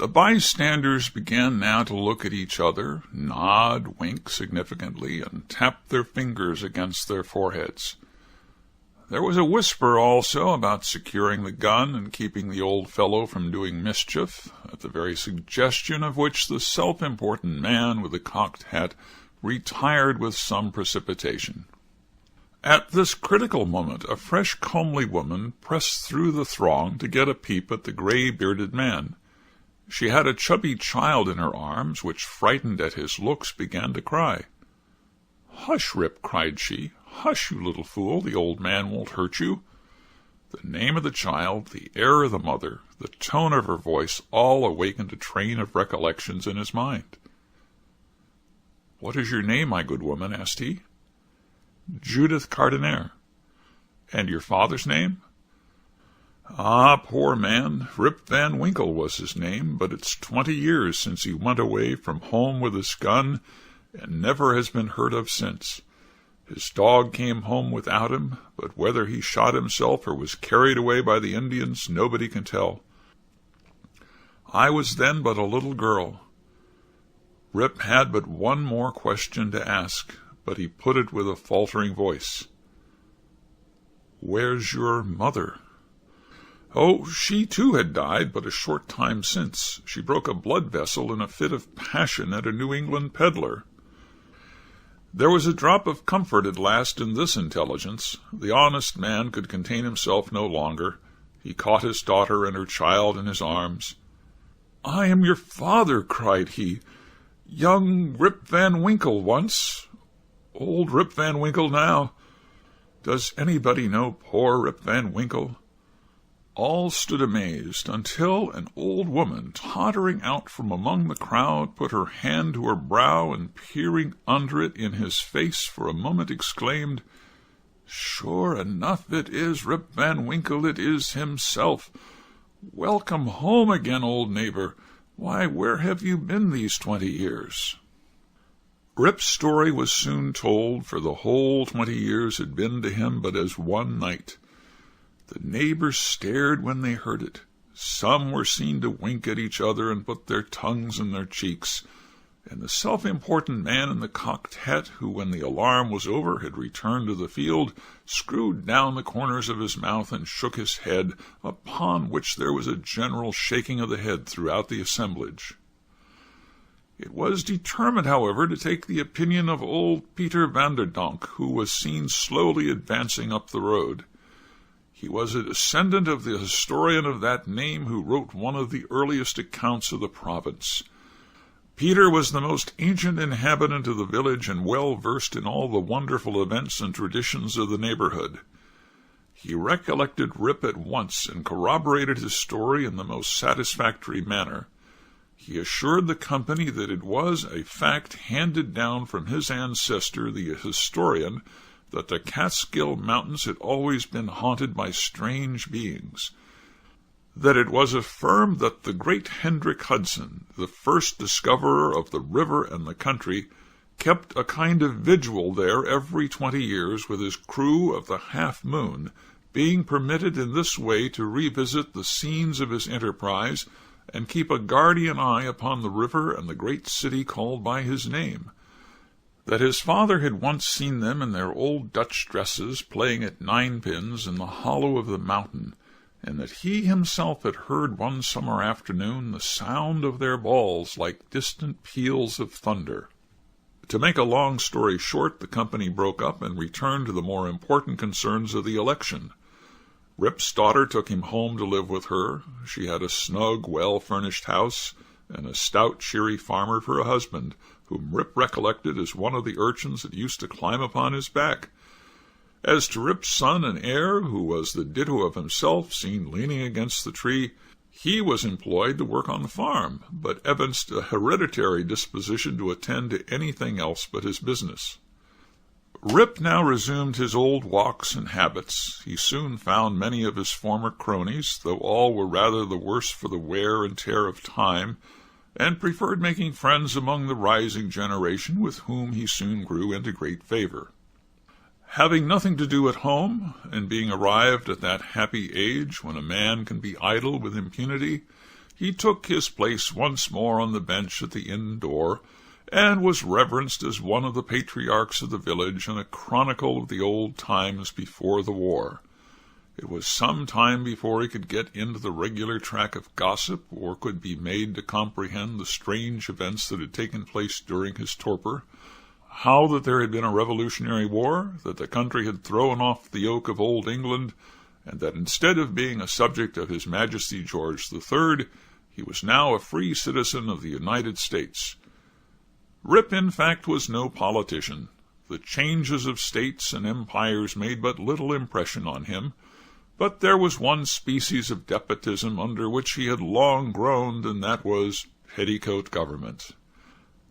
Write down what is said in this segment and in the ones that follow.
The bystanders began now to look at each other, nod, wink significantly, and tap their fingers against their foreheads. There was a whisper also about securing the gun and keeping the old fellow from doing mischief, at the very suggestion of which the self-important man with the cocked hat retired with some precipitation. At this critical moment a fresh comely woman pressed through the throng to get a peep at the grey-bearded man. She had a chubby child in her arms, which, frightened at his looks, began to cry. "Hush, Rip," cried she. "Hush, you little fool, the old man won't hurt you." The name of the child, the air of the mother, the tone of her voice, all awakened a train of recollections in his mind. "What is your name, my good woman?" asked he. "Judith Cardinier." "And your father's name?" "Ah, poor man, Rip Van Winkle was his name, but it's 20 years since he went away from home with his gun, and never has been heard of since. His dog came home without him, but whether he shot himself or was carried away by the Indians, nobody can tell. I was then but a little girl." Rip had but one more question to ask, but he put it with a faltering voice. "Where's your mother?" "Oh, she too had died but a short time since. She broke a blood vessel in a fit of passion at a New England peddler." There was a drop of comfort at last in this intelligence. The honest man could contain himself no longer. He caught his daughter and her child in his arms. "I am your father," cried he. "Young Rip Van Winkle once. Old Rip Van Winkle now. Does anybody know poor Rip Van Winkle?" All stood amazed, until an old woman, tottering out from among the crowd, put her hand to her brow, and peering under it in his face for a moment, exclaimed, "Sure enough it is Rip Van Winkle, it is himself. Welcome home again, old neighbor. Why, where have you been these 20 years?" Rip's story was soon told, for the whole 20 years had been to him but as one night. The neighbors stared when they heard it. Some were seen to wink at each other and put their tongues in their cheeks, and the self-important man in the cocked hat, who, when the alarm was over, had returned to the field, screwed down the corners of his mouth and shook his head, upon which there was a general shaking of the head throughout the assemblage. It was determined, however, to take the opinion of old Peter Vanderdonk, who was seen slowly advancing up the road. He was a descendant of the historian of that name who wrote one of the earliest accounts of the province. Peter was the most ancient inhabitant of the village and well versed in all the wonderful events and traditions of the neighborhood. He recollected Rip at once and corroborated his story in the most satisfactory manner. He assured the company that it was a fact handed down from his ancestor, the historian, that the Catskill mountains had always been haunted by strange beings, that it was affirmed that the great Hendrik Hudson, the first discoverer of the river and the country, kept a kind of vigil there every 20 years with his crew of the Half Moon, being permitted in this way to revisit the scenes of his enterprise and keep a guardian eye upon the river and the great city called by his name, that his father had once seen them in their old Dutch dresses playing at ninepins in the hollow of the mountain, and that he himself had heard one summer afternoon the sound of their balls like distant peals of thunder. To make a long story short, the company broke up and returned to the more important concerns of the election. Rip's daughter took him home to live with her. She had a snug, well-furnished house, and a stout, cheery farmer for a husband, whom Rip recollected as one of the urchins that used to climb upon his back. As to Rip's son and heir, who was the ditto of himself, seen leaning against the tree, he was employed to work on the farm, but evinced a hereditary disposition to attend to anything else but his business. Rip now resumed his old walks and habits. He soon found many of his former cronies, though all were rather the worse for the wear and tear of time, and preferred making friends among the rising generation, with whom he soon grew into great favor. Having nothing to do at home, and being arrived at that happy age when a man can be idle with impunity, he took his place once more on the bench at the inn door, and was reverenced as one of the patriarchs of the village and a chronicle of the old times before the war. It was some time before he could get into the regular track of gossip, or could be made to comprehend the strange events that had taken place during his torpor. How that there had been a revolutionary war, that the country had thrown off the yoke of old England, and that instead of being a subject of His Majesty George III, he was now a free citizen of the United States. Rip, in fact, was no politician. The changes of states and empires made but little impression on him, but there was one species of despotism under which he had long groaned, and that was petticoat government.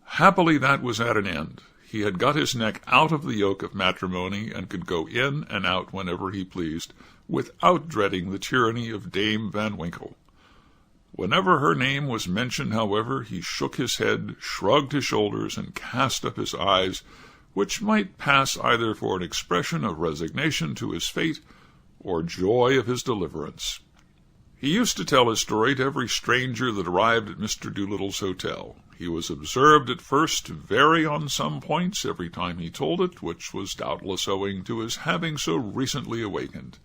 Happily that was at an end. He had got his neck out of the yoke of matrimony, and could go in and out whenever he pleased, without dreading the tyranny of Dame Van Winkle. Whenever her name was mentioned, however, he shook his head, shrugged his shoulders, and cast up his eyes, which might pass either for an expression of resignation to his fate or joy of his deliverance. He used to tell his story to every stranger that arrived at Mr. Doolittle's hotel. He was observed at first to vary on some points every time he told it, which was doubtless owing to his having so recently awakened.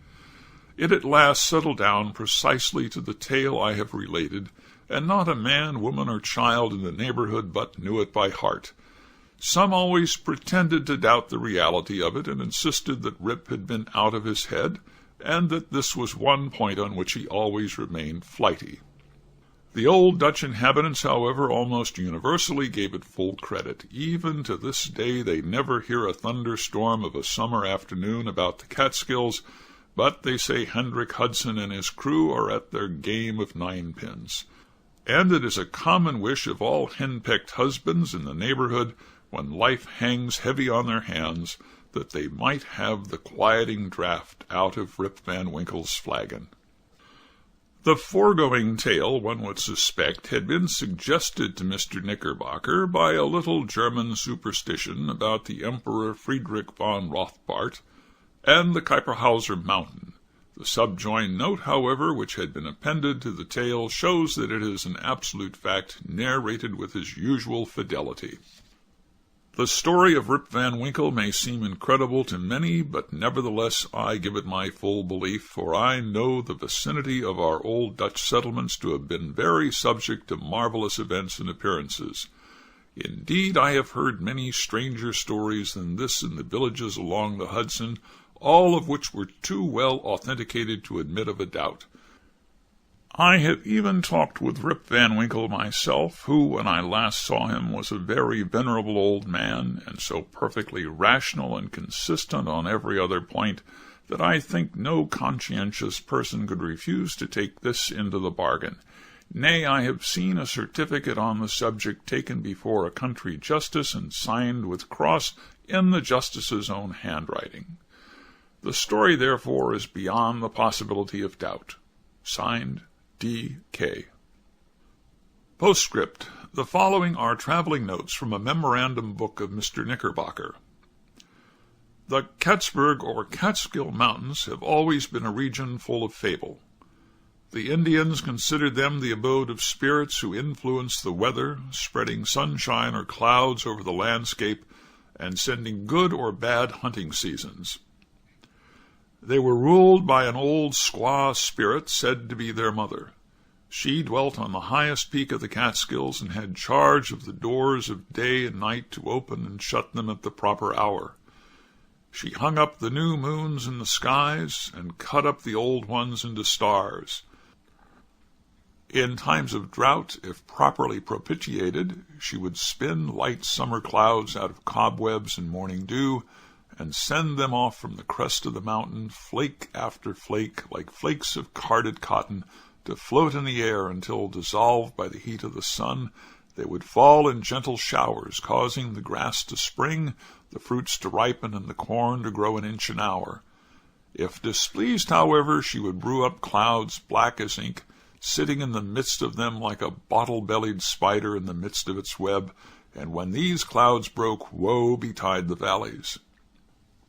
It at last settled down precisely to the tale I have related, and not a man, woman, or child in the neighborhood but knew it by heart. Some always pretended to doubt the reality of it, and insisted that Rip had been out of his head, and that this was one point on which he always remained flighty. The old Dutch inhabitants, however, almost universally gave it full credit. Even to this day they never hear a thunderstorm of a summer afternoon about the Catskills, but they say Hendrik Hudson and his crew are at their game of ninepins. And it is a common wish of all henpecked husbands in the neighborhood, when life hangs heavy on their hands, that they might have the quieting draught out of Rip Van Winkle's flagon. The foregoing tale, one would suspect, had been suggested to Mr. Knickerbocker by a little German superstition about the Emperor Friedrich von Rothbart and the Kaiperhauser Mountain. The subjoined note, however, which had been appended to the tale, shows that it is an absolute fact, narrated with his usual fidelity. The story of Rip Van Winkle may seem incredible to many, but nevertheless I give it my full belief, for I know the vicinity of our old Dutch settlements to have been very subject to marvelous events and appearances. Indeed, I have heard many stranger stories than this in the villages along the Hudson, all of which were too well authenticated to admit of a doubt. I have even talked with Rip Van Winkle myself, who, when I last saw him, was a very venerable old man, and so perfectly rational and consistent on every other point that I think no conscientious person could refuse to take this into the bargain. Nay, I have seen a certificate on the subject taken before a country justice and signed with cross in the justice's own handwriting. The story, therefore, is beyond the possibility of doubt. Signed, D.K. Postscript. The following are traveling notes from a memorandum book of Mr. Knickerbocker. The Katzberg or Catskill Mountains have always been a region full of fable. The Indians considered them the abode of spirits who influence the weather, spreading sunshine or clouds over the landscape, and sending good or bad hunting seasons. They were ruled by an old squaw spirit said to be their mother. She dwelt on the highest peak of the Catskills and had charge of the doors of day and night to open and shut them at the proper hour. She hung up the new moons in the skies and cut up the old ones into stars. In times of drought, if properly propitiated, she would spin light summer clouds out of cobwebs and morning dew, and send them off from the crest of the mountain, flake after flake, like flakes of carded cotton, to float in the air until, dissolved by the heat of the sun, they would fall in gentle showers, causing the grass to spring, the fruits to ripen, and the corn to grow an inch an hour. If displeased, however, she would brew up clouds black as ink, sitting in the midst of them like a bottle-bellied spider in the midst of its web, and when these clouds broke, woe betide the valleys.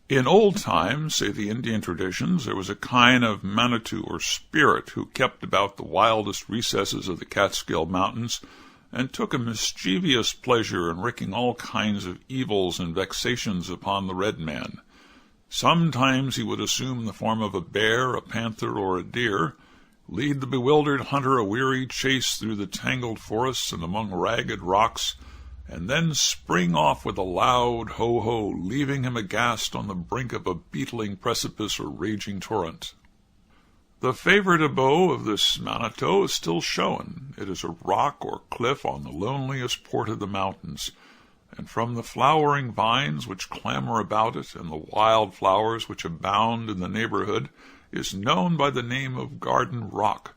In old times, say the Indian traditions, there was a kind of Manitou or spirit who kept about the wildest recesses of the Catskill mountains and took a mischievous pleasure in wreaking all kinds of evils and vexations upon the red man. Sometimes he would assume the form of a bear, a panther, or a deer, lead the bewildered hunter a weary chase through the tangled forests and among ragged rocks, and then spring off with a loud ho-ho, leaving him aghast on the brink of a beetling precipice or raging torrent. The favorite abode of this Manitou is still shown. It is a rock or cliff on the loneliest port of the mountains, and from the flowering vines which clamber about it and the wild flowers which abound in the neighborhood is known by the name of Garden Rock.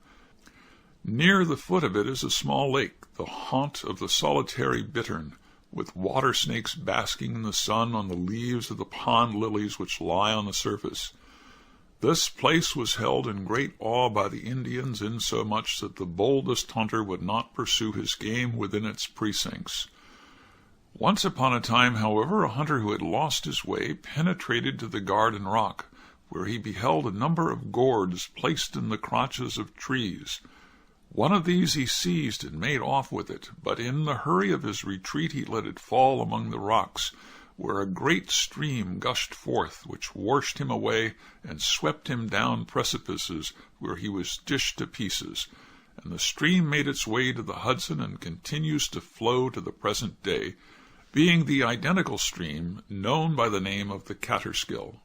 Near the foot of it is a small lake, the haunt of the solitary bittern, with water snakes basking in the sun on the leaves of the pond lilies which lie on the surface. This place was held in great awe by the Indians, insomuch that the boldest hunter would not pursue his game within its precincts. Once upon a time, however, a hunter who had lost his way penetrated to the Garden Rock, where he beheld a number of gourds placed in the crotches of trees. One of these he seized and made off with it, but in the hurry of his retreat he let it fall among the rocks, where a great stream gushed forth, which washed him away and swept him down precipices where he was dished to pieces, and the stream made its way to the Hudson and continues to flow to the present day, being the identical stream known by the name of the Catskill.